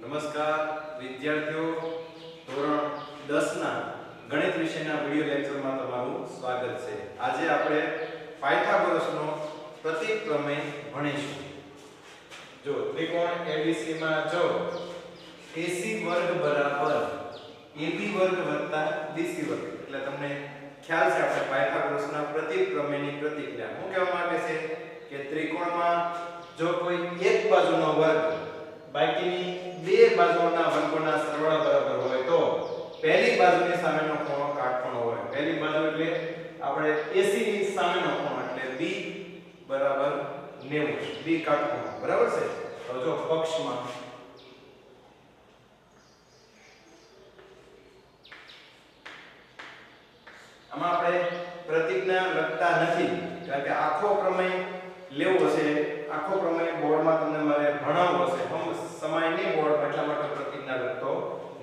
નમસ્કાર વિદ્યાર્થીઓ, ધોરણ 10 ના ગણિત વિષયના વિડિયો લેક્ચરમાં તમારું સ્વાગત છે. આજે આપણે પાયથાગોરસનો પ્રતીક પ્રમેય ભણીશું. જો ત્રિકોણ ABC માં જો AC વર્ગ બરાબર AB વર્ગ વત્તા BC વર્ગ, એટલે તમને ખ્યાલ છે આપણે પાયથાગોરસના પ્રતીક પ્રમેયની પ્રતિક્રિયા શું કહેવા માંગે છે કે ત્રિકોણમાં જો કોઈ એક બાજુનો વર્ગ બાકીની બે બાજુઓના વર્ગોના સરવાળા બરાબર હોય તો પહેલી બાજુની સામેનો ખૂણો કાટખૂણો હોય. પહેલી બાજુ એટલે આપણે AC ની સામેનો ખૂણો એટલે B બરાબર 90, B કાટખૂણો બરાબર છે. તો જો પક્ષમાં આમાં આપણે પ્રતીકના લખતા નથી કારણ કે આખો પ્રમેય લેવો છે, આખો પ્રમેય બોર્ડમાં તમને મારે ભણાવવો છે, સમય નહીં બોર્ડ એટલા માટે પ્રતીકના લખતો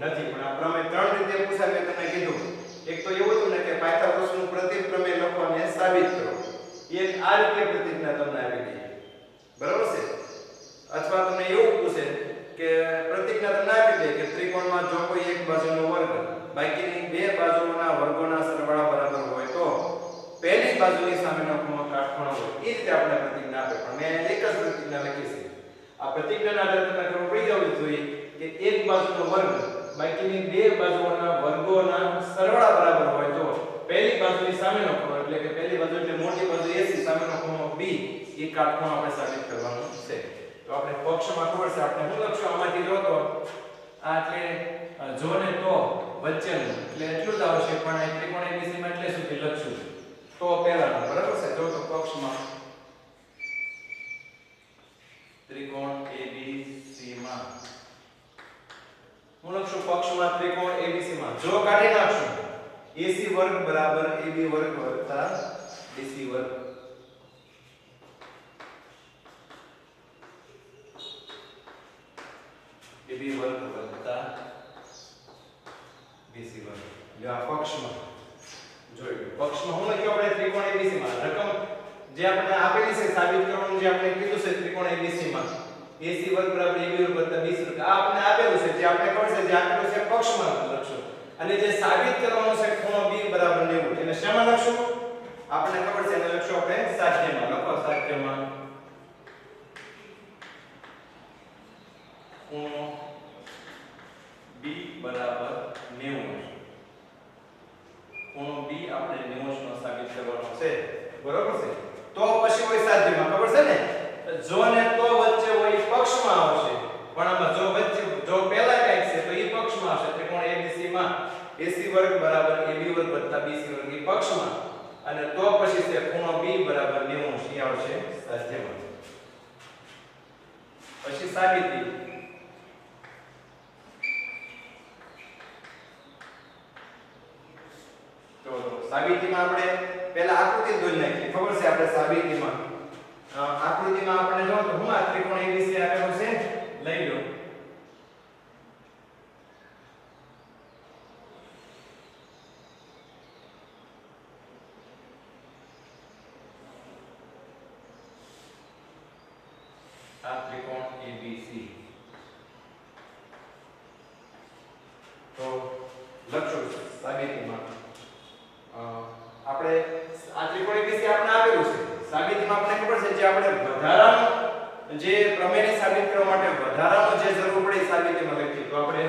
નથી. પણ આ પ્રમેય ત્રણ રીતે પૂછાય. મેં તમને કીધું એક તો એવું હતું ને કે પાયથાગોરસનું પ્રતીક પ્રમેય લખો અને સાબિત કરો. એક આ રીતે પ્રતીકના તમને આપી દઈએ બરાબર છે. અથવા તમને એવું પૂછે કે પ્રતીકના તમને આપી દે કે ત્રિકોણમાં જો કોઈ એક બાજુનો વર્ગ બાકીની બે બાજુઓના વર્ગોના સરવાળા બરાબર હોય તો પહેલી બાજુની સામેનો ખૂણો કાટખૂણો હોય. એ રીતે આપણે પ્રતીકના આપે. પણ મેં એક જ પ્રતીકના લખી છે. આ પ્રતીકના આધારે તમને ખબર પડી જવી જોઈએ કે એક બાજુનો વર્ગ બાકીની બે બાજુઓના વર્ગોના સરવાળા બરાબર હોય તો પહેલી બાજુની સામેનો ખૂણો એટલે કે પહેલી બાજુ એટલે મોટી બાજુ AC, સામેનો ખૂણો B, એ કાટખૂણો આપણે સાબિત કરવાનો છે. તો આપણે પક્ષમાં ખબર છે આપણે શું લખશું આમાંથી જો તો આ એટલે જો ને તો વચ્ચેનું એટલે એટલું જ આવશે. પણ આ ત્રિકોણ ABC માં એટલે સુધી લખશું તો પહેલાનો બરાબર છે. જો તો પક્ષમાં ત્રિકોણ ABC માં હું લખશું પક્ષમાં ત્રિકોણ ABC માં જો કાઢી નાખશું AC વર્ગ બરાબર AB વર્ગ વત્તા BC વર્ગ. AB વર્ગ વત્તા BC વર્ગ. જો આ પક્ષમાં જોઈ પક્ષમાં હું લખ્યું આપણે ત્રિકોણ ABC માં રકમ જે આપણે આપેલી છે સાબિત કરવાનું જે આપણે કીધું છે ત્રિકોણ ABC માં AC વર્ગ બરાબર AB વર્ગ વત્તા BC વર્ગ. આ આપણે આપેલું છે જે આપણે ખબર છે જે આપેલું છે પક્ષમાં લખશું અને જે સાબિત કરવાનું છે ખૂણો B બરાબર 90 એને શેમાં લખશું આપણે ખબર છે એને લખશું આપણે સાધ્યમાં. લખો સાધ્યમાં ખૂણો B બરાબર 90. ખૂણો B આપણે 90 નો સાબિત કરવાનો છે બરાબર છે. તો પછી કોઈ સાધ્યમાં ખબર છે ને જો ને તો વચ્ચે હોય પક્ષમાં આવશે. પણ આમાં જો વચ્ચે જો પહેલા કાંઈક છે તો એ પક્ષમાં આવશે. ત્રિકોણ ABC માં AC વર્ગ બરાબર AB વર્ગ વત્તા BC વર્ગ એ પક્ષમાં અને તો પછી છે ખૂણો B બરાબર 90 એ આવશે સાધ્યમાં. પછી સાબિતી તો સાબિતીમાં આપણે પહેલા આકૃતિ દોરી નાખીએ. ખબર છે આપણે સાબિતીમાં આકૃતિમાં આપણે જો તો હું આ ત્રિકોણ ABC આપેલો છે લઈ લો. આ ત્રિકોણ ABC તો લખશું સાબિતીમાં આપણે આ ત્રિકોણ ABC આપણે આપેલું છે. સાબિતીમાં આપણે ખબર છે જે આપણે વધારાનો જે પ્રમેયને સાબિત કરવા માટે વધારાનો જે જરૂર પડે સાબિતીમાં લખીએ તો આપણે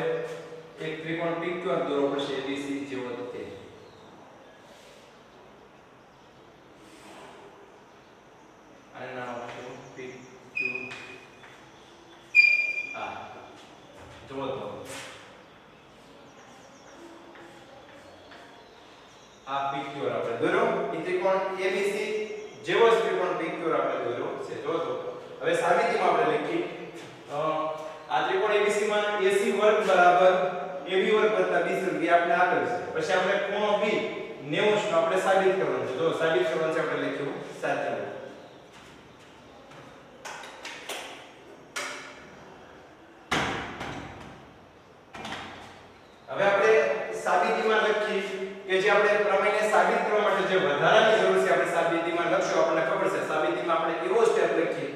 એક ત્રિકોણ PQR દોરવો પડશે ABC જેવો તે. આને નામ આપશું PQ. જુઓ તો આ PQR આપણે દોર્યો. એ ત્રિકોણ ABC જેવો જ ત્રિકોણ PQR આપણે દોર્યો છે. જો તો હવે સાબિતીમાં આપણે લખી આ ત્રિકોણ ABC માં AC વર્ગ બરાબર AB વર્ગ વત્તા BC વર્ગ એ આપણે આપેલ છે. પછી આપણે ખૂણો B 90 નો આપણે સાબિત કરવાનો છે. જો સાબિત કરવાનું છે આપણે લખ્યું સાધ્યમાં. હવે આપણે સાબિતીમાં લખી કે જે આપણે પ્રમેયને સાબિત કરવા માટે જે વધારાની જરૂર છે આપણે સાબિતીમાં લખશું. આપણને ખબર છે સાબિતીમાં આપણે એવો સ્ટેપ લખીએ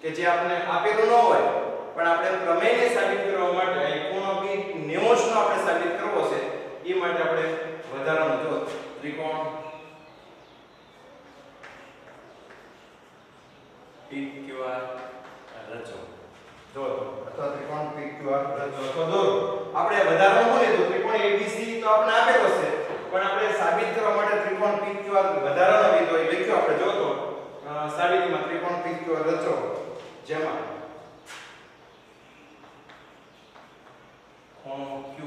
કે જે આપણે આપેલું ન હોય પણ આપણે પ્રમેયને સાબિત કરવા માટે ઈ માટે આપણે વધારાનું જો ત્રિકોણ PQR રચો જો અથવા ત્રિકોણ PQR રચો તો દોરો આપણે વધારાનું શું લીધું ત્રિકોણ ABC તો આપણે આપેલો છે પણ આપણે સાબિત કરવા માટે ત્રિકોણ PQR વધારાનો લીધો એ લખ્યો આપણે જો તો સાબિતીમાં ત્રિકોણ PQR રચો જેમાં ખૂણો Q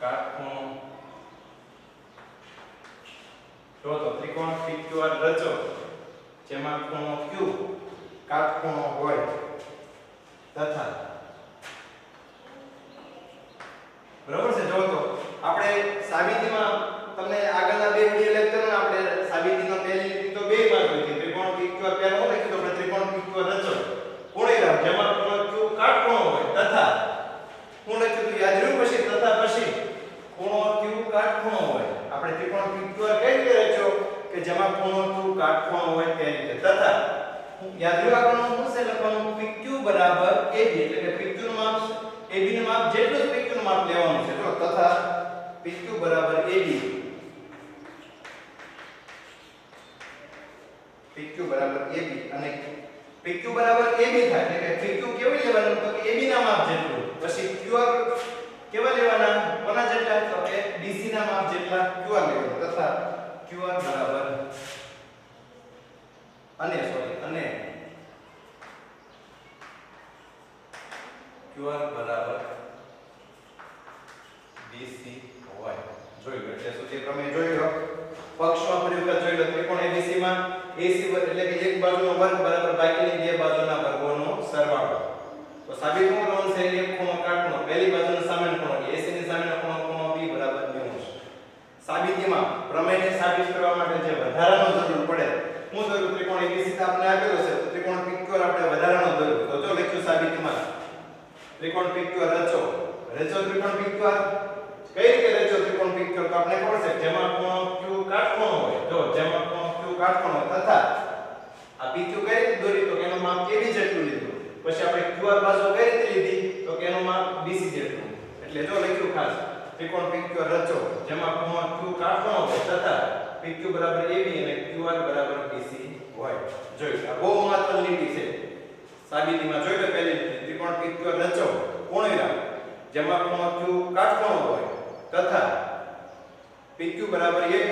કાટખૂણો જો તો ત્રિકોણ PQR રચો જેમાં ખૂણો Q કાટખૂણો હોય તથા બરાબર છે જો તો આપણે સાબિતીમાં તમને આગળના બે વિડિયો લેક્ચરમાં આપણે સાબિતીનો પહેલી રીત તો બે માં જોઈ હતી ત્રિકોણ PQR પહેલા હું લખ્યું તો આપણે ત્રિકોણ PQR રચો કોણેરામ જેમાં ખૂણો Q કાટખૂણો હોય તથા હું લખ્યું તો યાદ રહ્યું પછી તથા પછી ખૂણો Q કાટખૂણો હોય આપણે ત્રિકોણ PQR કઈ રીતે રચ્યો કે જેમાં ખૂણો Q કાટખૂણો હોય તે રીતે તથા યાદ રહ્યું આપણને શું છે લખવાનું PQ બરાબર AB એટલે કે PQ નું માપ AB નું માપ જેટલું જ PQ નું માપ લેવાનું છે જો તથા PQ બરાબર AB PQ બરાબર AB અને PQ બરાબર AB થાય એટલે કે PQ કેવી લેવાનું તો કે AB ના માપ જેટલું પછી QR કેવા લેવાના કોના જેટલા તો કે BC ના માપ જેટલા QR લેવાના તથા QR બરાબર અને QR બરાબર BC હોય જોઈ લો એટલે શું તે પ્રમેય જોઈ લો પક્ષમાં પ્રયોગ જોઈ લો ત્રિકોણ ABC માં AC એટલે કે એક બાજુનો વર્ગ બરાબર બાકીની બે બાજુના વર્ગોનો સરવાળો તો સાબિત શું કરવાનું છે એક ખૂણો કાટખૂણો પહેલી બાજુનો સામેનો ખૂણો AC ની સામેનો ખૂણો B બરાબર 90 સાબિતીમાં પ્રમેયને સાબિત કરવા માટે જે વધારાનો જરૂર પડે હું જરૂર ત્રિકોણ ABC તો આપણે આપેલો છે તો ત્રિકોણ PQR આપણે વધારાનો જરૂર તો જો લખ્યું સાબિતીમાં ત્રિકોણ PQR રચો ત્રિકોણ PQR કઈ રીતે રચો ત્રિકોણ PQR તો આપણે ખબર છે જેમાં ખૂણો Q કાટખૂણો હોય જો જેમાં ખૂણો Q કાટખૂણો તથા આ PQ કઈ રીતે દોરી તો એનું માપ AB જેટલું લીધું પછી આપણે QR બાજુ કઈ રીતે લીધી તો કે એનું માપ BC જેટલું એટલે જો લખ્યું ખાસ ત્રિકોણ PQR રચો જેમાં ખૂણો Q કાટખૂણો હોય તથા PQ બરાબર AB અને QR બરાબર BC હોય જોઈ આ બહુ મહત્વની લીટી છે સાબિતીમાં જોઈ લો પહેલી ત્રિકોણ PQR રચો કોણવિરામ જેમાં ખૂણો Q કાટખૂણો હોય તથા PQ બરાબર AB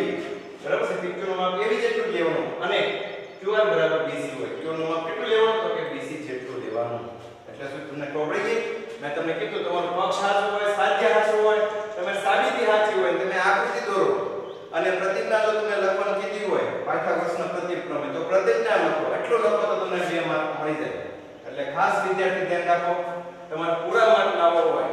બરાબર છે PQ નું માપ AB જેટલું લેવાનું અને QR બરાબર BC હોય QR નું માપ કેટલું લેવાનું તો કે BC જેટલું લેવાનું એટલે શું તમને ખબર પડી ગઈ મેં તમને કીધું તમારો પક્ષ સાચો હોય સાધ્ય સાચો હોય તમે સાબિતી સાચી હોય તમે આકૃતિ દોરો અને પ્રતિજ્ઞા જો તમને લખવાનું કીધી હોય પાયથાગોરસનો પ્રતિપ્રમેય તો પ્રતિજ્ઞા લખો એટલું લખો તો તમને 2 માર્ક મળી જાય એટલે ખાસ વિદ્યાર્થી ધ્યાન રાખો તમારે પૂરા માર્ક લાવવો હોય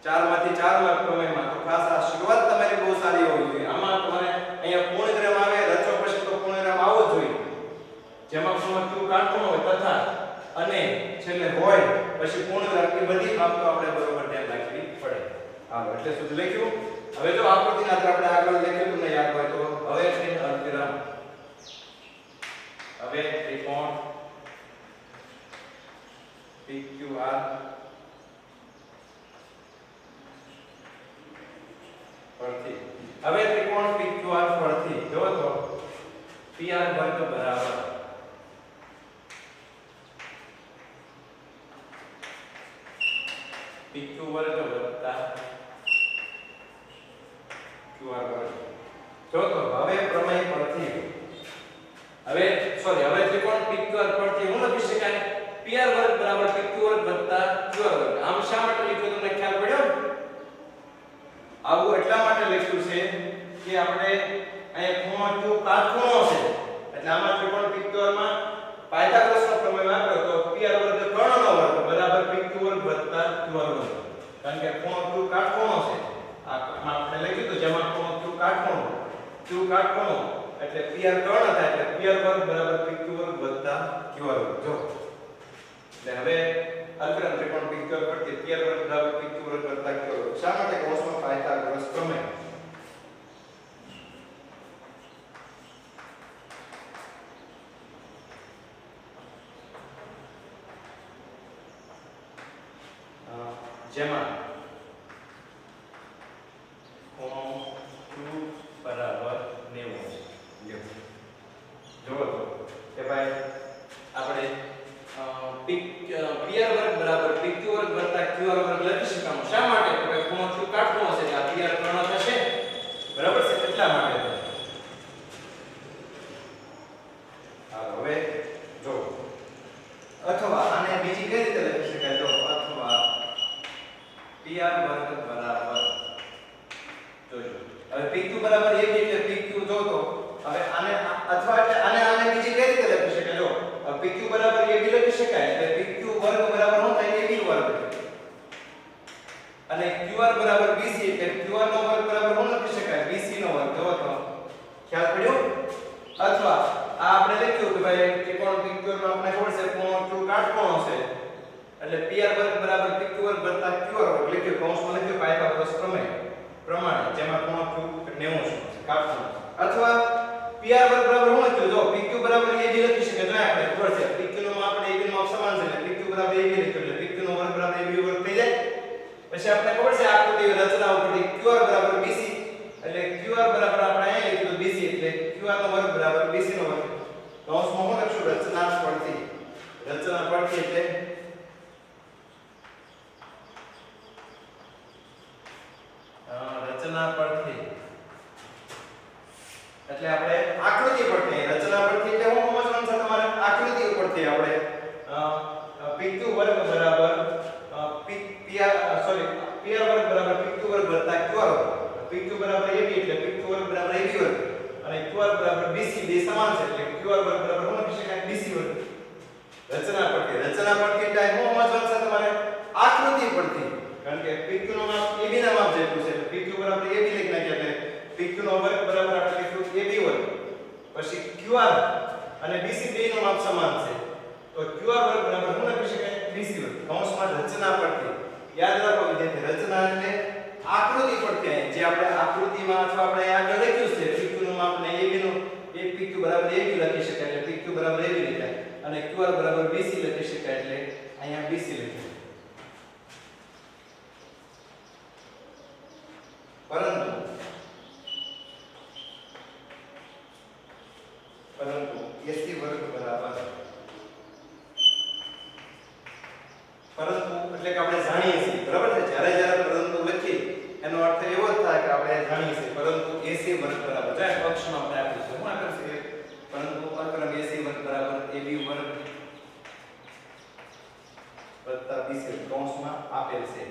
4 માંથી 4 માર્ક પ્રમેયમાં તો ખાસ આ શરૂઆત તમારી બહુ સારી હોવી જોઈએ આમાં તમારે અહીંયા પૂર્ણવિરામ આવે રચો પછી તો પૂર્ણવિરામ આવવો જોઈએ જેમાં ખૂણો Q કાટખૂણો હોય તથા અને છેલ્લે હોય પછી પૂર્ણવિરામ એ બધી બાબતો આપણે બરોબર ધ્યાન રાખવી પડે હાલો એટલે શું લખ્યું હવે જો આકૃતિના આધારે આપણે આગળ લખ્યું તમને યાદ હોય તો હવે છે અલ્પવિરામ હવે ત્રિકોણ PQR પરથી હવે ત્રિકોણ PQR પરથી જો તો PR વર્ગ બરાબર PQ વર્ગ વત્તા QR વર્ગ જો તો હવે પ્રમેય પરથી હવે ત્રિકોણ PQR પરથી હું લખી શકાય PR વર્ગ બરાબર PQ વર્ગ વત્તા QR વર્ગ આમ શા માટે લખ્યું તમને ખ્યાલ પડ્યો આવું એટલા માટે લખ્યું છે કે આપણે અહીંયા ખૂણો Q કાટખૂણો છે એટલે આમાં ત્રિકોણ PQR માં પાયથાગોરસનો પ્રમેય વાપર્યો તો PR વર્ગ કર્ણનો વર્ગ બરાબર PQ વર્ગ વત્તા QR વર્ગ કારણ કે ખૂણો Q કાટખૂણો છે આમાં આપણે લખ્યું તો જેમાં ખૂણો Q કાટખૂણો એટલે PR કર્ણ થાય એટલે PR વર્ગ બરાબર PQ વર્ગ વત્તા QR વર્ગ જો એટલે હવે અલ્પવિરામ ત્રિકોણ PQR પરથી PR વર્ગ બરાબર PQ વર્ગ વત્તા QR વર્ગ શા માટે કૌંસમાં પાયથાગોરસ પ્રમેય જેમાં ખૂણો Q બરાબર 90 છે જો તો કે ભાઈ આપણે PR વર્ગ બરાબર PQ વર્ગ વત્તા QR વર્ગ લખી શકાય શા માટે તો કે ખૂણો Q કાટખૂણો છે આ PR કર્ણ થશે બરાબર છે એટલા માટે હવે જો અથવા આને બીજી કઈ રીતે લખી શકાય જો અથવા PR વર્ગ બરાબર જોજો હવે PQ બરાબર AB એટલે PQ જો તો હવે આને અથવા એટલે આને બીજી કઈ રીતે લખી શકાય જો PQ બરાબર AB લખી શકાય એટલે PQ વર્ગ બરાબર શું થાય AB વર્ગ અને QR બરાબર BC એટલે QR નો વર્ગ બરાબર શું લખી શકાય BC નો વર્ગ જો તો ખ્યાલ પડ્યો અથવા આ આપણે લખ્યું કે ભાઈ ત્રિકોણ PQ નો આપણે ખબર છે ખૂણો Q કાટખૂણો છે એટલે PR વર્ગ બરાબર PQ વર્ગ વત્તા QR વર્ગ લખ્યું કૌંસમાં લખ્યું પાયથાગોરસ પ્રમેય પ્રમાણે જેમાં ખૂણો Q 90 છે કાટખૂણો અથવા PR વર્ગ બરાબર શું લખ્યું જો PQ બરાબર AB લખી શકે જો આપણે ખબર છે PQ નો માપ અને AB નો માપ સમાન છે એટલે PQ બરાબર AB લખ્યું એટલે PQ નો વર્ગ બરાબર AB વર્ગ થઈ જાય પછી આપણે ખબર છે આકૃતિ રચના ઉપરથી QR બરાબર BC એટલે QR બરાબર આપણે અહીં લખ્યું BC એટલે QR નો વર્ગ બરાબર BC નો વર્ગ કૌંસમાં શું લખશું રચના પરથી એટલે રચના પરથી એટલે આપણે આકૃતિ પરથી રચના પરથી એટલે હું સમજવાનું છે તમારે આકૃતિ ઉપરથી આપણે PQ વર્ગ બરાબર PR વર્ગ બરાબર PQ વર્ગ વત્તા QR વર્ગ PQ બરાબર AB એટલે PQ વર્ગ બરાબર AB વર્ગ અને QR બરાબર BC બે સમાન છે એટલે QR વર્ગ બરાબર શું લખી શકાય BC વર્ગ રચના પરથી એટલે હું સમજવાનું છે તમારે આકૃતિ પરથી કારણ કે PQ નો માપ AB ના માપ જેટલું છે એટલે PQ બરાબર AB લખી નાખ્યા એટલે PQ નો વર્ગ બરાબર આપણે લખ્યું AB વર્ગ પછી QR અને BC બે નો માપ સમાન છે તો QR વર્ગ બરાબર શું લખી શકાય BC વર્ગ કૌંસમાં રચના પરથી યાદ રાખો વિદ્યાર્થી રચના એટલે આકૃતિ પરથી જે આપણે આકૃતિમાં અથવા આપણે આગળ લખ્યું છે PQ નું માપ ને AB નું PQ બરાબર AB લખી શકાય એટલે PQ બરાબર AB લખાય અને QR બરાબર BC લખી શકાય એટલે અહીંયા BC લખ્યું પરંતુ AC વર્ગ બરાબર પરંતુ એટલે કે આપણે જાણીએ છીએ બરાબર છે જ્યારે પરંતુ લખી એનો અર્થ એવો જ થાય કે આપણે જાણીએ છીએ પરંતુ AC વર્ગ બરાબર જાય પક્ષમાં આપણે આપ્યું છે શું આપ્યું છે પરંતુ અર્થક્રમ AC વર્ગ બરાબર AB વર્ગ વત્તા BC કૌંસમાં આપેલ છે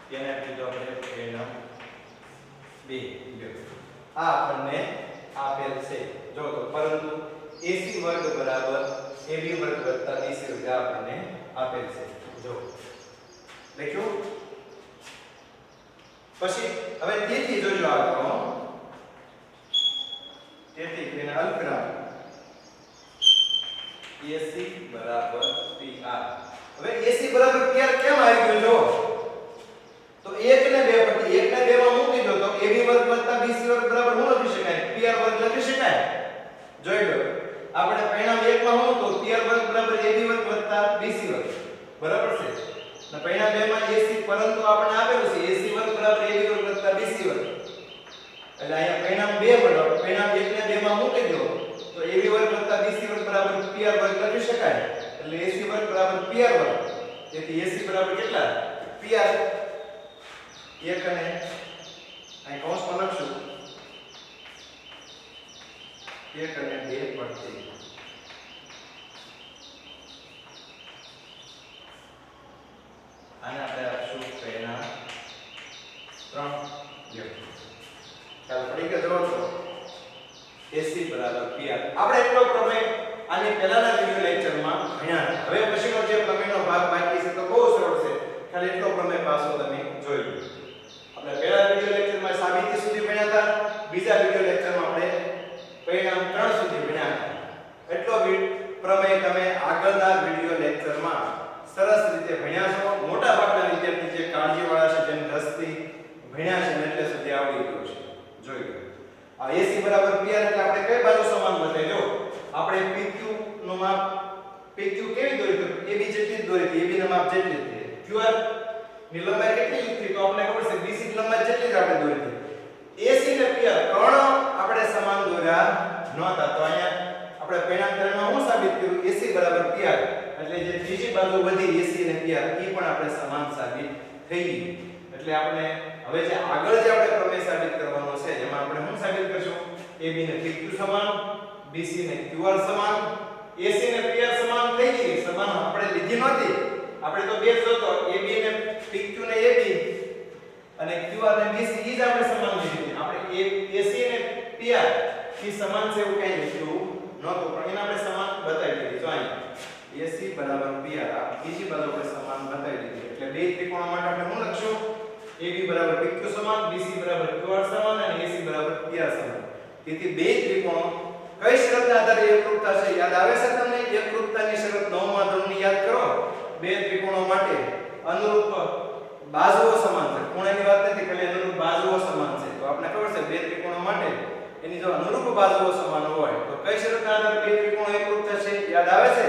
તેને કીધું આપણે પરિણામ 2 આ આપણને આપેલ છે જો તો પરંતુ AC વર્ગ બરાબર AB વર્ગ વત્તા BC વર્ગ આપણને આપેલ છે જો લખ્યું પછી હવે તેથી જોજો આગળ તેથી તેને અલ્પવિરામ AC બરાબર PR હવે AC બરાબર PR કેમ આવી ગયું જો તો 1 ને 2 પરથી 1 ને 2 માં મૂકી દો તો AB વર્ગ વત્તા BC વર્ગ બરાબર શું લખી શકાય PR વર્ગ લખી શકાય જોઈ લો આપણે પરિણામ 1 માં શું તો PR વર્ગ બરાબર AB વર્ગ વત્તા BC વર્ગ બરાબર છે અને પરિણામ 2 માં AC પરંતુ આપણે આપેલું છે AC વર્ગ બરાબર AB વર્ગ વત્તા BC વર્ગ એટલે અહીંયા પરિણામ 2 મળ્યો પરિણામ 1 ને 2 માં મૂકી દો તો AB વર્ગ વત્તા BC વર્ગ બરાબર PR વર્ગ લખી શકાય એટલે AC વર્ગ બરાબર PR વર્ગ તેથી AC બરાબર કેટલા PR 1 અને અહીં કૌંસમાં લખશું 1 અને 2 પરથી આને આપણે આપશું પરિણામ 3 ચાલો પડી ગયો જવાબ તો AC બરાબર PR આપણે એટલો પ્રમેય આની પહેલાના વિડિયો લેક્ચરમાં ભણ્યા હવે પછીનો જે પ્રમેયનો ભાગ બાકી છે તો બહુ સરળ છે ખાલી એટલો પ્રમેય પાછો તમે જોઈ લો આપણે પહેલા વિડિયો લેક્ચરમાં સાબિતી સુધી ભણ્યા હતા બીજા વિડિયો લેક્ચરમાં આપણે પરિણામ 3 સુધી ભણ્યા હતા એટલો પ્રમેય તમે આગળના વિડિયો લેક્ચરમાં સરસ રીતે ભણ્યા છો મોટા ભાગના વિદ્યાર્થી જે કાળજીવાળા છે જેમ 10 થી ભણ્યા છે એટલે સુધી આવડી ગયું છે જોઈ લો આ AC બરાબર PR એટલે આપણે કઈ બાજુ સમાન બતાવી જો આપણે PQ નું માપ PQ કેવી દોરી તો AB જેટલી જ દોરી હતી, AB ના માપ જેટલી જ હતી. QR ની લંબાઈ કેટલી લીધી તો આપણે ખબર છે BC ની લંબાઈ જેટલી જ આપણે દોરી હતી. AC ને PR ત્રણ આપણે સમાન દોર્યા નહોતા. તો અહીંયા આપણે પરિણામ હું સાબિત કર્યું AC બરાબર PR, એટલે જે ત્રીજી બાજુ બધી AC અને PR એ પણ આપણે સમાન સાબિત થઈ ગઈ. એટલે આપણે હવે જે આગળ જે આપણે પ્રમેય સાબિત કરવાનો છે એમાં આપણે શું સાબિત કરશું? AB ને PQ સમાન, BC ને QR સમાન, AC ને PR સમાન થઈ ગઈ. સમાન આપણે લીધી નહોતી, આપણે તો બે જ હતો, AB ને PQ ને AB અને QR ને BC ઈ જ આપણે સમાન લીધી. આપણે AC ને PR ઈ સમાન છે એવું કઈ લખ્યું નહોતું, પણ એને આપણે સમાન બતાવી દીધી. જો અહીંયા AC બરાબર PR આ બીજી બાજુ આપણે સમાન બતાવી દીધી. એટલે બે ત્રિકોણો માટે આપણે શું લખશું? AB બરાબર PQ સમાન, BC બરાબર QR સમાન અને AC બરાબર PR સમાન. તેથી બે ત્રિકોણો કઈ શરતના આધારે એકરૂપતા છે યાદ આવે છે તમને? એકરૂપતાની શરત 9મા ધોરણની યાદ કરો. બે ત્રિકોણો માટે અનુરૂપ બાજુઓ સમાન છે. ખૂણાની વાત નથી, ખાલી અનુરૂપ બાજુઓ સમાન છે. તો આપણે ખબર છે બે ત્રિકોણો માટે એની જો અનુરૂપ બાજુઓ સમાન હોય તો કઈ શરતના આધારે બે ત્રિકોણો એકરૂપ થશે યાદ આવે છે?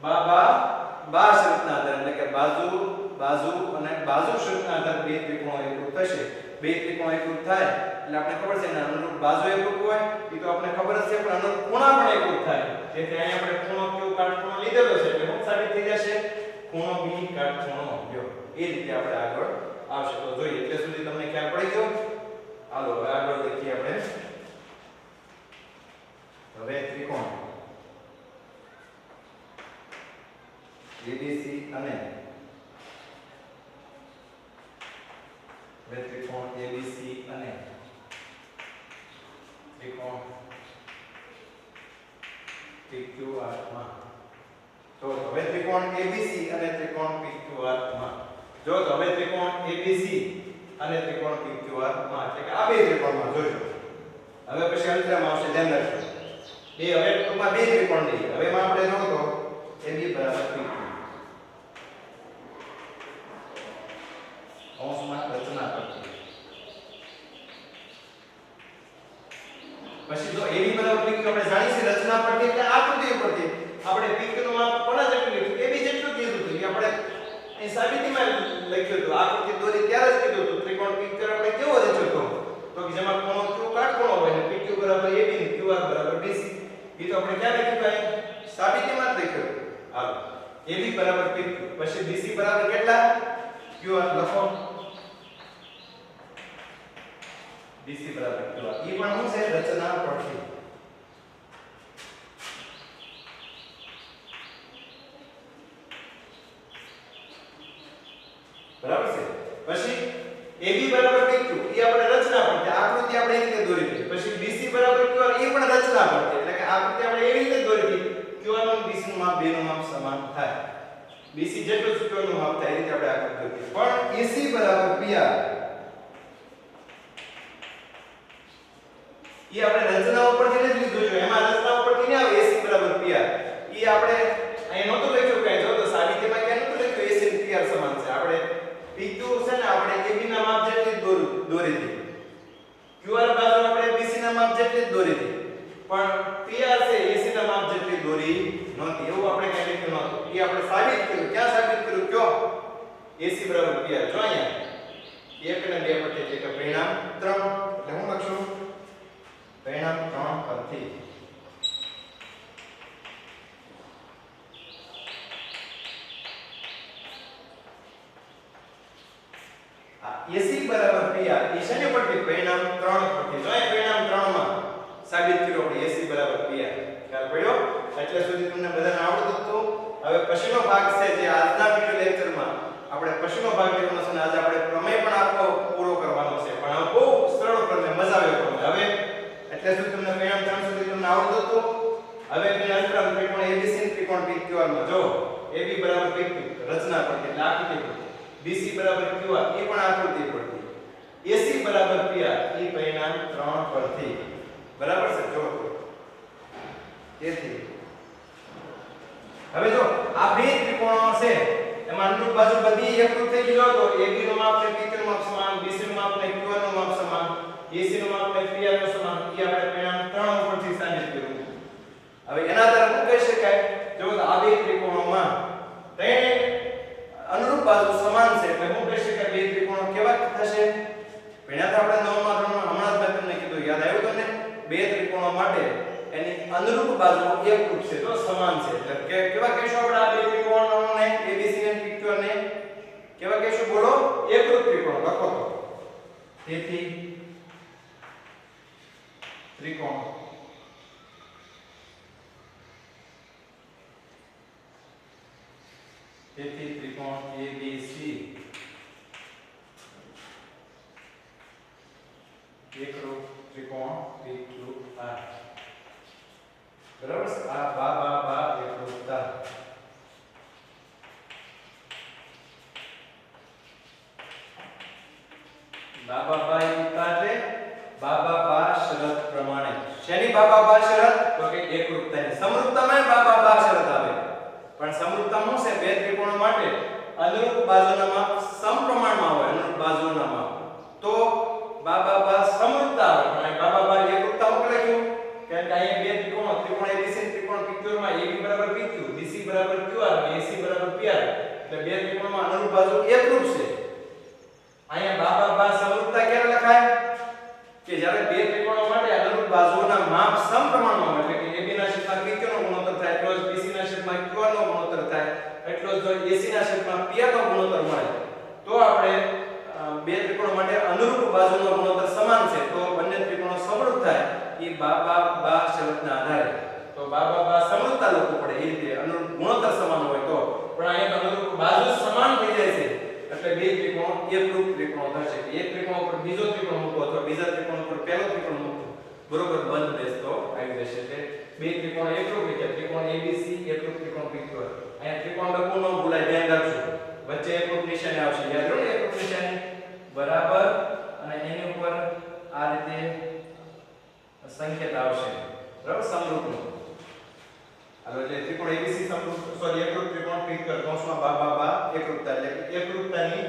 બા શરતના આધારે, એટલે કે બાજુ અને બાજુ શરતના આધારે બે ત્રિકોણો એકરૂપ થશે. બે ત્રિકોણો એકરૂપ થાય એટલે આપણે ખબર છે એના અનુરૂપ બાજુ એકરૂપ હોય એ તો આપણે ખબર જ છે, પણ અનુરૂપ ખૂણા પણ એકરૂપ થાય. જેથી અહીંયા આપણે ખૂણો Q કાટખૂણો લીધેલો છે એટલે શું સાબિત થઈ જશે? ખૂણો B કાટખૂણો યો. એ રીતે આપણે આગળ આવશે. તો જોઈએ એટલે સુધી તમને ખ્યાલ પડી ગયો. હાલો હવે આગળ દેખીએ આપણે. હવે ત્રિકોણ ABC અને ત્રિકોણ ABC અને ત્રિકોણ PQR માં તો હવે ત્રિકોણ ABC અને ત્રિકોણ PQR માં જો તો હવે ત્રિકોણ ABC અને ત્રિકોણ PQR માં એટલે કે આ બે ત્રિકોણમાં જોજો. હવે પછી અંતરામાં આવશે ધ્યાન રાખજો. બે હવે ટૂંકમાં બે ત્રિકોણ લઈએ. હવે એમાં આપણે જો તો AB બરાબર PQ કૌંસમાં રચના કરવી. પછી જો AB બરાબર PQ આપણે જાણીએ છીએ રચના પરથી એટલે આકૃતિ ઉપરથી આપણે PQ નું માપ કોના જેટલું લીધું? AB જેટલું લીધું હતું. આપણે અહીં સાબિતીમાં લખ્યું હતું, આકૃતિ દોરી ત્યારે જ કીધું હતું ત્રિકોણ PQ આપણે કેવો રચ્યો હતો તો કે જેમાં ખૂણો Q કાટખૂણો હોય ને PQ બરાબર AB ને QR બરાબર BC. એ તો આપણે ક્યાં લખ્યું ભાઈ? સાબિતીમાં જ લખ્યું. હાલો AB બરાબર PQ પછી BC બરાબર કેટલા? QR લખો. BC બરાબર QR ઈ પણ શું છે? રચના પરથી. બરાબર છે. પછી AB બરાબર PQ ઈ આપણે રચના પરથી આકૃતિ આપણે એ રીતે દોરી હતી. પછી BC બરાબર QR ઈ પણ રચના પરથી, એટલે કે આકૃતિ આપણે એવી રીતે દોરી હતી QR નું BC નું માપ બેનું માપ સમાન થાય. BC જેટલું QR નું માપ થાય એ રીતે આપણે આકૃતિ દોરી. પણ AC બરાબર PR ઈ આપણે રચના ઉપરથી જ લીધું છે. એમાં રચના ઉપરથી ન આવે AC બરાબર PR. ઈ આપણે અહીં નહોતું લખ્યું કાઈ. જો તો સાબિતીમાં ક્યાં નહોતું લખ્યું AC અને PR સમાન છે. આપણે PQ છે ને આપણે AB ના માપ જેટલી જ દોરી હતી. QR બાજુ આપણે BC ના માપ જેટલી જ દોરી હતી. પણ PR છે AC ના માપ જેટલી દોરી નહોતી. એવું આપણે કઈ લખ્યું નહોતું. ઈ આપણે સાબિત કર્યું. ક્યાં સાબિત કર્યું? કયો? AC બરાબર PR. જો અહીંયા 1 અને 2 પરથી એટલે કે પરિણામ 3. એટલે હું લખશું? પરિણામ 3 પરથી. AC બરાબર PR ઈ શેને પરથી? પરિણામ 3 પરથી. જો એ પરિણામ 3 માં સાબિત કર્યું આપણે AC બરાબર PR. ખ્યાલ પડ્યો? એટલે સુધી તમને બધાને આવડતું હતું. હવે પછીનો ભાગ છે જે આજના વિડિયો લેક્ચરમાં આપણે પછીનો ભાગ લેવાનો છે. આજે આપણે પ્રમેય પણ આખો પૂરો કરવાનો છે. પણ આ બહુ સરળ પ્રમેય, મજા આવે પ્રમેય. હવે એટલે સુધી તમને પરિણામ 3 સુધી તમને આવડતું હતું. હવે મેં અંતરાલ ત્રિકોણ ABC અને ત્રિકોણ PQR માં જો AB બરાબર PQ રચના પરથી એટલે આકૃતિ પરથી, BC બરાબર QR એ પણ આકૃતિ પરથી, AC બરાબર PR એ પરિણામ 3 પરથી. બરાબર છે? જો તેથી હવે જો આ બે ત્રિકોણો છે એમાં અનુરૂપ બાજુ બધી એકરૂપ થઈ ગઈ. તો AB નું માપ ને PQ નું માપ સમાન, BC નું માપ ને QR નું માપ સમાન, AC નું માપ ને PR નું સમાન. એ આપણે પરિણામ 3 ઉપરથી સાબિત કર્યું. હવે એના આધારે શું કહી શકાય? જો આ બે ત્રિકોણોમાં ત્રણે અનુરૂપ બાજુ સમાન છે એટલે હું કહી શકાય બે ત્રિકોણો કેવા થશે? ભણ્યા હતા આપણે નવમા ધોરણમાં, હમણાં જ મેં તમને કીધું, યાદ આવ્યું તમને? બે ત્રિકોણો માટે એની અનુરૂપ બાજુ એકરૂપ છે તો સમાન છે એટલે કેવા કહીશું આપણે આ બે ત્રિકોણોને ABC અને PQ ને કેવા કહીશું? બોલો, એકરૂપ ત્રિકોણ લખો તો. તેથી ત્રિકોણ ABC એકરૂપ ત્રિકોણ PQR. બરાબર છે? આ બા એકરૂપતા. બા એટલે બા શરત પ્રમાણે. શેની બા શરત? તો કે એકરૂપતાની. સમરૂપતામાં બા શરત આવે, પણ સમરૂપતા શું છે? બે ત્રિકોણો માટે અનુરૂપ બાજુના માપ સમપ્રમાણમાં હોય, અનુરૂપ બાજુના માપ. તો બા સમરૂપતા આવે, પણ બા એકરૂપતા હું લખ્યું કારણ કે અહીંયા બે ત્રિકોણો, ત્રિકોણ ABC અને ત્રિકોણ PQR માં AB બરાબર PQ, BC બરાબર QR અને AC બરાબર PR, એટલે બે ત્રિકોણમાં અનુરૂપ બાજુ એકરૂપ છે. અહીંયા બા સમરૂપતા ક્યારે લખાય? કે જ્યારે બે ત્રિકોણો માટે અનુરૂપ બાજુઓના માપ સમપ્રમાણમાં હોય, એટલે કે AB ના છેદમાં PQ નો ગુણોત્તર થાય એટલો જ BC ના છેદમાં QR નો ગુણોત્તર થાય એટલો જ જો AC ના છેદમાં PR નો ગુણોત્તર મળે તો આપણે બે ત્રિકોણો માટે અનુરૂપ બાજુનો ગુણોત્તર સમાન છે તો બંને ત્રિકોણો સમરૂપ થાય. એ બા શરતના આધારે તો બા સમરૂપતા લખવું પડે. એ રીતે અનુરૂપ ગુણોત્તર સમાન હોય તો, પણ અહીંયા અનુરૂપ બાજુ સમાન થઈ જાય છે એટલે બે ત્રિકોણો એકરૂપ ત્રિકોણો થશે. એક ત્રિકોણ ઉપર બીજો ત્રિકોણ મૂકો અથવા બીજા ત્રિકોણ ઉપર પહેલો ત્રિકોણ મૂકો, બરોબર બંધ બેસતો આવી જશે. એટલે બે ત્રિકોણ એકરૂપ એટલે ત્રિકોણ ABC એકરૂપ ત્રિકોણ PQR. અહીંયા ત્રિકોણ લખવું ન ભૂલાય, ધ્યાન રાખજો. વચ્ચે એકરૂપ નિશાની આવશે, યાદ રાખો એકરૂપ નિશાની બરાબર, અને એની ઉપર આ રીતે સંકેત આવશે, બરાબર, સમરૂપનો. હાલો, એટલે ત્રિકોણ ABC સમરૂપ એકરૂપ ત્રિકોણ PQR કૌંસમાં બા એકરૂપતા, એટલે એકરૂપતાની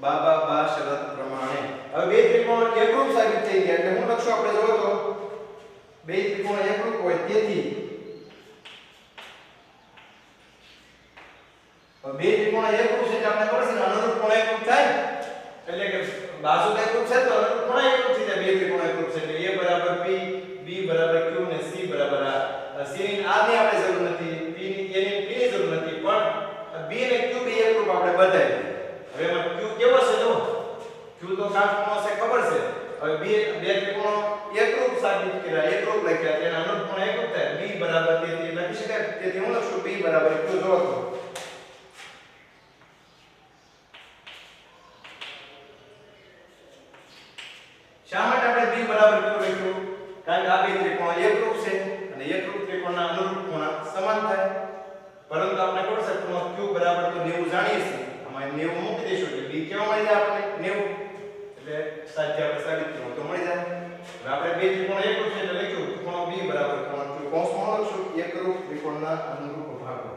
બા શરત પ્રમાણે. હવે બે ત્રિકોણ એકરૂપ સાબિત થઈ ગયા એટલે હું લખશું આપણે જોવો તો બે ત્રિકોણ એકરૂપ હોય તેથી બે ત્રિકોણ એકરૂપ છે એટલે આપણે ખબર છે ને અનુરૂપ કોણ એકરૂપ થાય એટલે કે બાજુ એકરૂપ છે તો અનુરૂપ કોણ એકરૂપ થઈ જાય. બે ત્રિકોણ એકરૂપ છે એટલે A બરાબર P, B બરાબર Q અને C બરાબર R. C ની R ની આપણે જરૂર નથી, P ની A ની P ની જરૂર નથી, પણ B અને Q બે એકરૂપ આપણે બતાવી. હવે એમાં Q કેવો છે? જો Q તો કાટખૂણો છે, ખબર છે. હવે બે ત્રિકોણો એકરૂપ સાબિત કર્યા, એકરૂપ લખ્યા, તેના અનુરૂપ કોણ એકરૂપ થાય. B બરાબર તેથી લખી શકાય. તેથી હું લખશું B બરાબર Q. જો તો શા માટે આપણે B બરાબર Q લખ્યું? કારણ કે આ બે ત્રિકોણો એકરૂપ છે અને એકરૂપ ત્રિકોણના અનુરૂપ ખૂણા સમાન થાય. પરંતુ આપણે ખબર છે ખૂણો Q બરાબર તો 90 જાણીએ છીએ, આમાં 90 મૂકી દઈશું એટલે B કેવો મળી જાય આપણને? 90. એટલે સાચી આપણે સાબિત કરવું તો મળી જાય. હવે આપણે બે ત્રિકોણ એકરૂપ છે એટલે લખ્યું ખૂણો B બરાબર ખૂણો Q. કૌંસમાં લખશું એકરૂપ ત્રિકોણના અનુરૂપ ભાગો.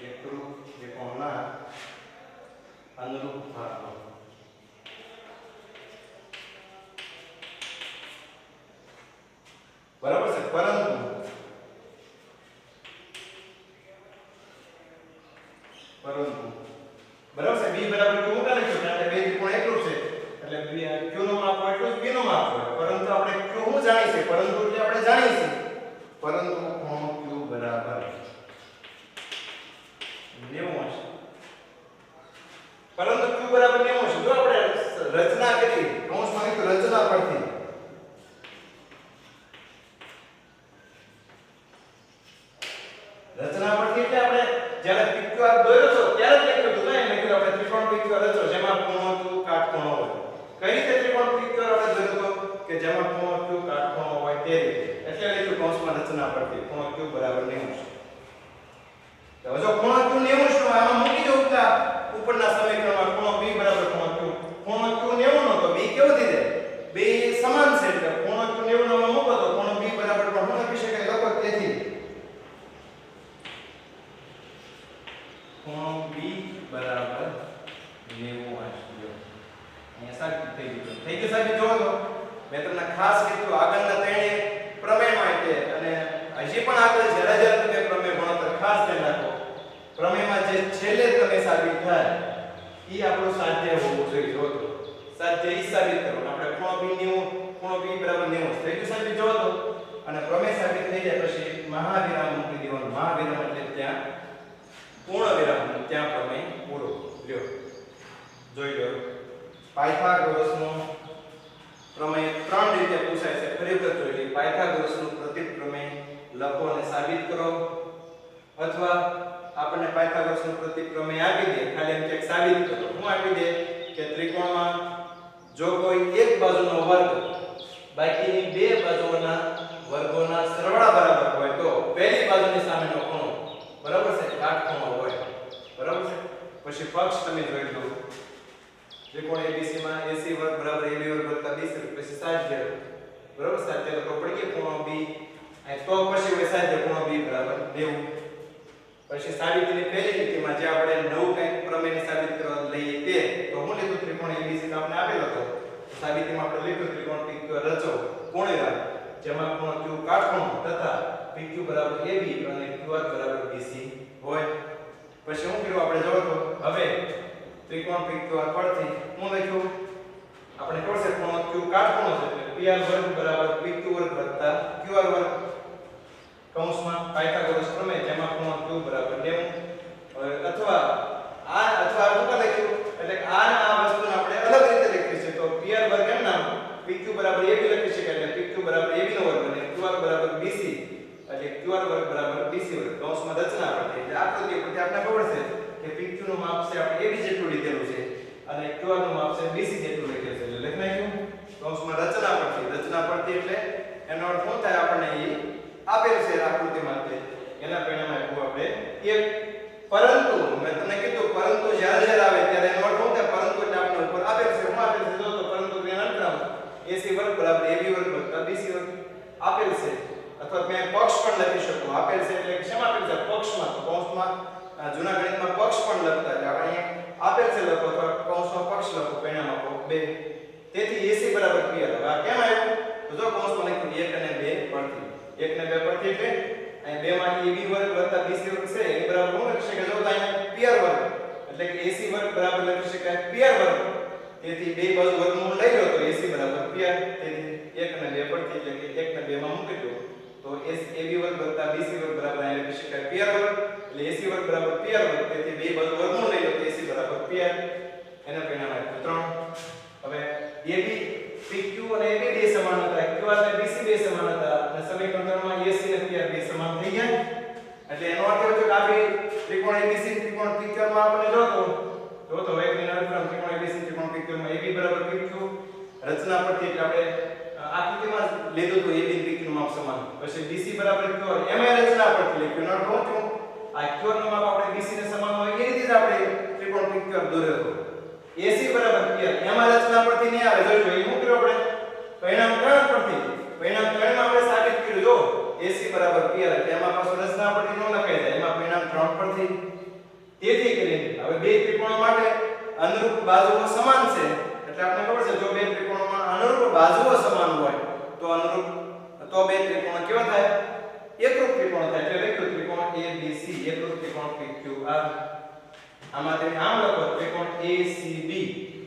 એકરૂપ ત્રિકોણના અનુરૂપ ભાગો. બરાબર છે. પરંતુ બરાબર છે. B બરાબર Q મૂકી લખ્યું કારણ કે બે ત્રિકોણ એકરૂપ છે એટલે Q નો માપ હોય એટલું જ B નો માપ હોય. પરંતુ આપણે Q હું જાણીએ છીએ, પરંતુ એટલે આપણે જાણીએ છીએ, પરંતુ ખૂણો Q બરાબર 90 હશે. પરંતુ Q બરાબર 90 હશે. જો આપણે રચના કરી કૌંસમાં લખ્યું રચના પરથી એટલે આપણે જ્યારે PQR દોર્યો હતો ત્યારે જ લખ્યું હતું ને, એમ લખ્યું આપણે ત્રિકોણ PQR રચો જેમાં ખૂણો Q કાટખૂણો હોય. કઈ રીતે ત્રિકોણ PQR આપણે દોર્યો હતો કે જેમાં ખૂણો Q કાટખૂણો હોય તે રીતે. એટલે લખ્યું કૌંસમાં રચના પરથી ખૂણો Q બરાબર 90 છે. તો જો ખૂણો Q 90 છે આમાં મૂકી દો ઉપરના સમીકરણમાં ખૂણો B બરાબર ખૂણો Q. ખૂણો Q 90 નો તો B કેવો થઈ જાય? બે સમાન છે એટલે ખૂણો Q 90 નો મૂકો તો ખૂણો B બરાબર પણ હું લખી શકાય લગભગ તેથી ખૂણો B બરાબર 90 આવશે. અહીંયા સાબિત થઈ ગયું. થઈ ગયું સાબિત? જોવો તો મેં તમને ખાસ કીધું આગળના ત્રણેય પ્રમેયમાં એટલે અને હજી પણ આગળ જ્યારે જ્યારે તમે પ્રમેય ભણો તો ખાસ ધ્યાન રાખો પ્રમેયમાં જે છેલ્લે તમે સાબિત થાય ઈ આપણું સાધ્ય હોવું જોઈએ. જો તો સાધ્ય ઈ સાબિત કરવાનું. આપણે ખૂણો b 90 ખૂણો b બરાબર 90 થઈ ગયું સાબિત. જો તો અને પ્રમેય સાબિત થઈ જાય પછી મહાવિરામ મૂકી દેવાનું. મહાવિરામ એટલે ત્યાં પૂર્ણ વિરામ, ત્યાં પ્રમેય પૂરો. લ્યો જોઈ લો પાયથાગોરસનો પ્રમેય ત્રણ રીતે પૂછાય છે. ફરી વખત જોઈ લઈએ. પાયથાગોરસનું પ્રતીક પ્રમેય લખો અને સાબિત કરો, અથવા આપણને પાયથાગોરસનું પ્રતીક પ્રમેય આપી દે ખાલી એમ કે સાબિત કરો. હું આપી દે કે ત્રિકોણમાં જો કોઈ એક બાજુનો વર્ગ બાકીની બે બાજુઓના વર્ગોના સરવાળા બરાબર હોય તો પહેલી બાજુની સામેનો ખૂણો બરાબર છે કાટખૂણો હોય. બરાબર છે. પછી પક્ષ તમે જોઈ લો. ત્રિકોણ ABC માં AC વર્ગ બરાબર AB વર્ગ વત્તા BC પછી સાધ્ય બરાબર. સાધ્ય તો પડી ગયો ખૂણો B અને તો પછી હોય સાધ્ય ખૂણો B બરાબર 90. પછી સાબિતીની પહેલી રીતમાં જે આપણે નવું કંઈક પ્રમેયને સાબિત કરવા લઈએ તે તો હું લીધું ત્રિકોણ ABC તો આપણે આપેલો હતો. સાબિતીમાં આપણે લીધું ત્રિકોણ PQ રચો પૂર્ણવિરામ જેમાં ખૂણો Q કાટખૂણો તથા PQ બરાબર AB અને QR બરાબર BC હોય. પછી શું કર્યું આપણે જોવો તો હવે ત્રિકોણ PQR પરથી હું લખ્યું આપણે ખબર છે ખૂણો Q કાટખૂણો છે એટલે PR વર્ગ બરાબર PQ વર્ગ વત્તા QR વર્ગ કૌંસમાં પાયથાગોરસ પ્રમેય જેમાં ખૂણો Q બરાબર 90 અથવા શું લખ્યું એટલે આ વસ્તુને આપણે અલગ રીતે લખી છે તો PR વર્ગ એમ નામ PQ બરાબર AB લખી શકાય એટલે PQ બરાબર AB નો વર્ગ અને QR બરાબર BC એટલે QR વર્ગ બરાબર BC વર્ગ કૌંસમાં રચના પડતી એટલે આકૃતિ પરથી આપણે ખબર છે કે PQ નું માપ છે આપણે AB જેટલું લીધેલું છે અને QR નું માપ છે BC જેટલું લીધેલું છે એટલે લખી નાખ્યું કૌંસમાં રચના પડતી એટલે એનો અર્થ શું થાય આપણને એ આપેલ છે આકૃતિમાં તે એના પરિણામે આપ્યું આપણે એક. પરંતુ મેં તમને કીધું પરંતુ જ્યારે આવે ત્યારે એનો અર્થ શું થાય પરંતુ એટલે આપણે ઉપર આપેલ છે. શું આપેલ છે જો તો પરંતુ જ્ઞાન અંતરાલ AC વર્ગ બરાબર AB વર્ગ વત્તા BC વર્ગ આપેલ છે. અથવા તમે પક્ષ પણ લખી શકો. આપેલ છે એટલે શેમાં આપેલ છે પક્ષમાં. તો કૌંસમાં જૂના ગણિતમાં પક્ષ પણ લખતા એટલે આપણે અહીંયા આપેલ છે લખો અથવા કૌંસમાં પક્ષ લખો પરિણામ આપો 2. તેથી AC બરાબર PR. હવે આ કેમ આવ્યું તો જો કૌંસમાં લખ્યું 1 અને 2 પરથી 1 ને 2 પરથી એટલે અહીં 2 માંથી AB વર્ગ વત્તા BC વર્ગ છે એ બરાબર શું લખી શકાય જો તો અહીંયા PR વર્ગ એટલે કે AC વર્ગ બરાબર લખી શકાય PR વર્ગ. તેથી બે બાજુ વર્ગમૂળ લઈ લો તો AC બરાબર PR. તેથી 1 અને 2 પરથી એટલે કે 1 ને 2 માં મૂકી દો તો AB વર્ગ વત્તા BC વર્ગ બરાબર અહીં લખી શકાય PR વર્ગ એટલે AC વર્ગ બરાબર PR વર્ગ. તેથી બે બાજુ વર્ગમૂળ લઈ લો તો AC બરાબર PR. એના પરિણામ આપ્યું 3. હવે AB PQ અને AB બે સમાન હતા, QR અને BC બે સમાન હતા અને સમીકરણ 3 માં AC અને PR બે સમાન થઈ ગયા. એટલે એનો અર્થ એ થયો કે આ બે ત્રિકોણ ABC ત્રિકોણ PQ માં આપણે જોતો હવે ત્રિકોણ ABC ત્રિકોણ PQ માં AB બરાબર PQ રચના પરથી એટલે આપણે આકૃતિમાં લીધું તો AB PQ નું માપ સમાન. પછી BC બરાબર QR એમાં રચના પરથી લખ્યું. એનો અર્થ શું થયો આ QR નું માપ આપણે BC ને સમાન હોય એ રીતે જ આપણે ત્રિકોણ PQ દોર્યો હતો. AC બરાબર PR એમાં રચના પરથી નહીં આવે. જોજો એ શું કર્યું આપણે પરિણામ 3 પરથી. પરિણામ 3 માં આપણે સાબિત કર્યું જો AC બરાબર PR એટલે એમાં પાછું રચના પરથી ન લખાઈ જાય. એમાં પરિણામ 3 પરથી. તેથી કરીને હવે બે ત્રિકોણો માટે અનુરૂપ બાજુઓ સમાન છે એટલે આપણે ખબર છે જો બે ત્રિકોણોમાં અનુરૂપ બાજુઓ સમાન હોય તો બે ત્રિકોણો કેવા થાય એકરૂપ ત્રિકોણ થાય. એટલે લખ્યું ત્રિકોણ ABC એકરૂપ ત્રિકોણ PQR. આમાં તમે આમ લખો ત્રિકોણ ACB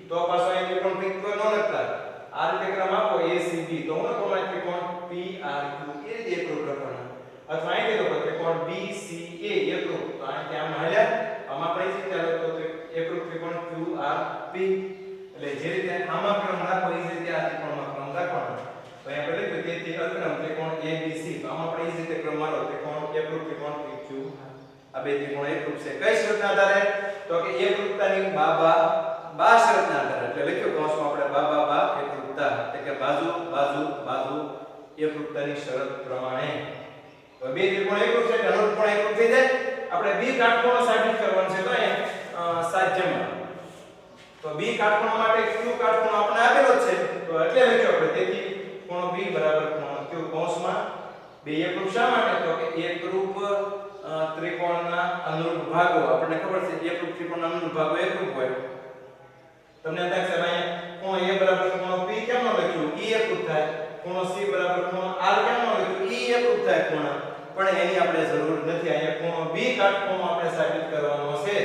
તો પાછો અહીં ત્રિકોણ PQ ન લખતા આ રીતે ક્રમ આપો ACB તો હું લખું ત્રિકોણ PRQ એ રીતે એકરૂપ લખવાના. અથવા અહીં લખો ત્રિકોણ BCA એકરૂપ તો અહીં આમ હાલ્યા આમાં આપણે જે રીતે લખો તો એકરૂપ ત્રિકોણ QRP એટલે જે રીતે આમાં ક્રમ રાખો એ જ રીતે આ ત્રિકોણમાં ક્રમ રાખવાનો. તો અહીં આપણે લખ્યું તેથી અલ્પક્રમ ત્રિકોણ ABC તો આમાં આપણે એ જ રીતે ક્રમ મારો ત્રિકોણ એકરૂપ ત્રિકોણ PQ. આ બે ત્રિકોણ એકરૂપ છે કઈ શરતના આધારે તો કે એકરૂપતાની બા શરતના આધારે. એટલે લખ્યું કૌંસમાં આપણે બા એકરૂપતા એટલે કે બાજુ એકરૂપતાની શરત પ્રમાણે. તો બે ત્રિકોણ એકરૂપ છે એટલે અનુરૂપ પણ એકરૂપ થઈ જાય. આપણે B કાટખૂણો સાબિત કરવાનો છે તો અહીંયા સાધ્યમાં તો B કાટખૂણો માટે Q કાટખૂણો આપણે આપેલો છે તો એટલે લખ્યું આપણે તેથી ખૂણો B બરાબર ખૂણો Q કૌંસમાં બે એકરૂપ શા માટે તો કે એકરૂપ ત્રિકોણના અનુરૂપ ભાગો આપણને ખબર છે એકરૂપ ત્રિકોણના અનુરૂપ ભાગો એકરૂપ હોય. તમને થાય છે અહીંયા ખૂણો A બરાબર ખૂણો P કેમ ન લખ્યું E એકરૂપ થાય ખૂણો પણ એની આપણે જરૂર નથી. અહીંયા ખૂણો B કાટખૂણો આપણે સાબિત કરવાનો છે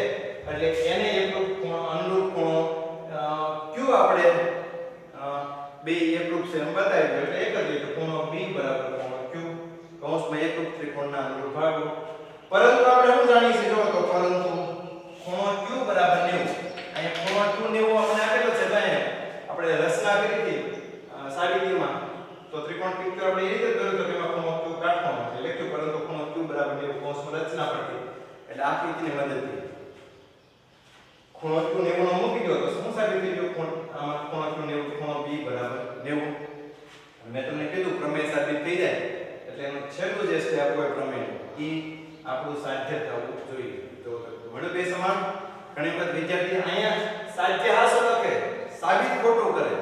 એટલે એને એકરૂપ ખૂણો અનુરૂપ ખૂણો Q આપણે બે એકરૂપ છે એમ બતાવી દો એટલે એક જ રીતે ખૂણો B બરાબર ખૂણો Q કૌંસમાં એકરૂપ ત્રિકોણના અનુરૂપ ભાગો. પરંતુ આપણે શું જાણીએ છીએ જો તો પરંતુ ખૂણો Q બરાબર 90. અહીંયા ખૂણો Q 90 આપણે આપેલો છે તો આપણે રચના કરી હતી સાબિતીમાં તો ત્રિકોણ પિક્ચર આપણે એ રીતે દોર્યો તો તેમાં ખૂણો Q કાટખૂણો છે લખ્યું પરંતુ ખૂણો Q બરાબર 90 કૌંસમાં રચના પડતી એટલે આકૃતિની મદદથી ખૂણો Q 90 નો મૂકી દો તો શું સાબિત થઈ ગયું આમાં ખૂણો Q 90 ખૂણો B બરાબર 90. મેં તમને કીધું પ્રમેય સાબિત થઈ જાય એટલે એનું છેલ્લું જે સ્ટેપ હોય પ્રમેય ઈ આપણું સાધ્ય થવું જોઈએ. તો વડે બે સમાન ઘણી વખત વિદ્યાર્થી અહીંયા સાધ્ય હાસો લખે સાબિત ખોટું કરે,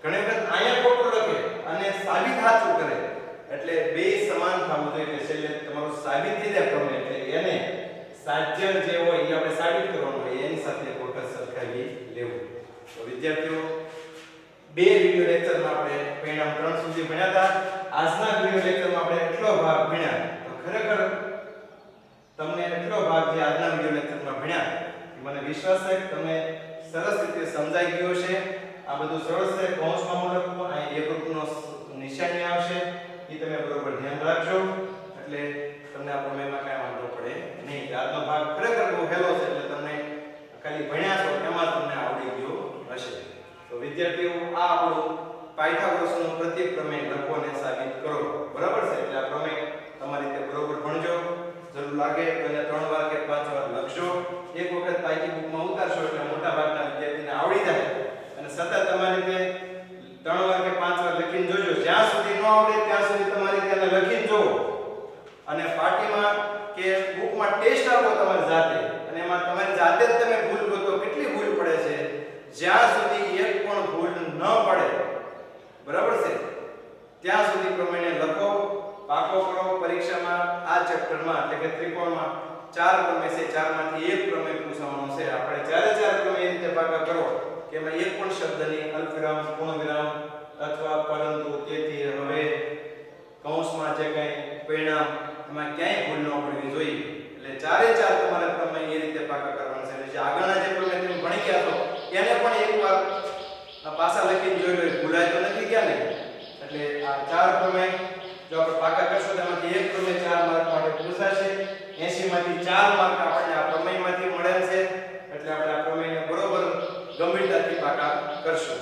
ઘણી વખત અહીંયા ખોટું લખે અને સાબિત સાચું કરે એટલે બે સમાન થવું જોઈએ એટલે છેલ્લે તમારું સાબિત થઈ જાય પ્રમેય એટલે એને સાધ્ય જે હોય એ આપણે સાબિત કરવાનું હોય એની સાથે એક વખત સરખાવી લેવું. તો વિદ્યાર્થીઓ બે વિડિયો લેક્ચરમાં આપણે પરિણામ 3 સુધી ભણ્યા હતા. આજના વિડિયો લેક્ચરમાં આપણે એટલો ભાગ ભણ્યા તો ખરેખર તમને એટલો ભાગ જે આજના વિડિયો લેક્ચરમાં ભણ્યા મને વિશ્વાસ છે કે તમને સરસ રીતે સમજાઈ ગયો છે. આ બધું સરસ છે કૌંસમાં લખવું અહીં એકરૂપનો નિશાની આવશે એ તમે બરોબર ધ્યાન રાખજો એટલે તમને આ પ્રમેયમાં કાંઈ વાંધો પડે નહીં. આજનો ભાગ ખરેખર બહુ હેલો છે એટલે તમને ખાલી ભણ્યા છો એમાં તમને આવડી ગયો હશે. તો વિદ્યાર્થીઓ આ આપણું પાયથાગોરસનું પ્રત્યેક પ્રમેય લખો અને સાબિત કરો બરાબર છે. એટલે આ પ્રમેય તમારી રીતે બરોબર ભણજો. જરૂર લાગે તો એને 3 વાર કે 5 વાર લખજો. એક વખત પાયથી બુકમાં ઉતારશો એટલે મોટા ભાગના વિદ્યાર્થીને આવડી જાય અને સતત તમારી રીતે 3 વાર કે 5 વાર લખીને જોજો. જ્યાં સુધી ન આવડે ત્યાં સુધી તમારી રીતે લખીને જોવો અને પાટીમાં કે બુકમાં ટેસ્ટ આપો તમારી જાતે અને એમાં તમારી જાતે જ તમે ભૂલ ગોતો કેટલી ભૂલ પડે છે. જ્યાં સુધી એક પણ ભૂલ ન પડે બરાબર છે ત્યાં સુધી પ્રમેયને લખો પાકો કરો. પરીક્ષામાં આ ચેપ્ટરમાં એટલે કે ત્રિકોણમાં 4 પ્રમેય છે, 4 માંથી એક પ્રમેય પૂછવાનો છે. આપણે જ્યારે 4 પ્રમેય રીતે પાકા કરો કે એમાં એક પણ શબ્દની અલ્પવિરામ પૂર્ણવિરામ અથવા પરંતુ તેથી હવે કૌંસમાં જે કંઈ પરિણામ એમાં ક્યાંય ભૂલ ન પડવી જોઈએ. એટલે ચારે ચાર તમારે પ્રમેય એ રીતે પાકા કરવાના છે. એટલે જે આગળના જે પ્રમેય તમે ભણી ગયા છો એને પણ એકવાર પાછા લખીને જોઈ લો ભૂલાય તો નથી ગયા ને. એટલે આ 4 પ્રમેય જો આપણે પાકા કરશો તેમાંથી એક પ્રમેય 4 માર્ક માટે પૂછાશે. 80 માંથી 4 માર્ક આપણને આ પ્રમેયમાંથી મળે છે એટલે આપણે આ પ્રમેયને બરોબર ગંભીરતાથી પાકા કરશું.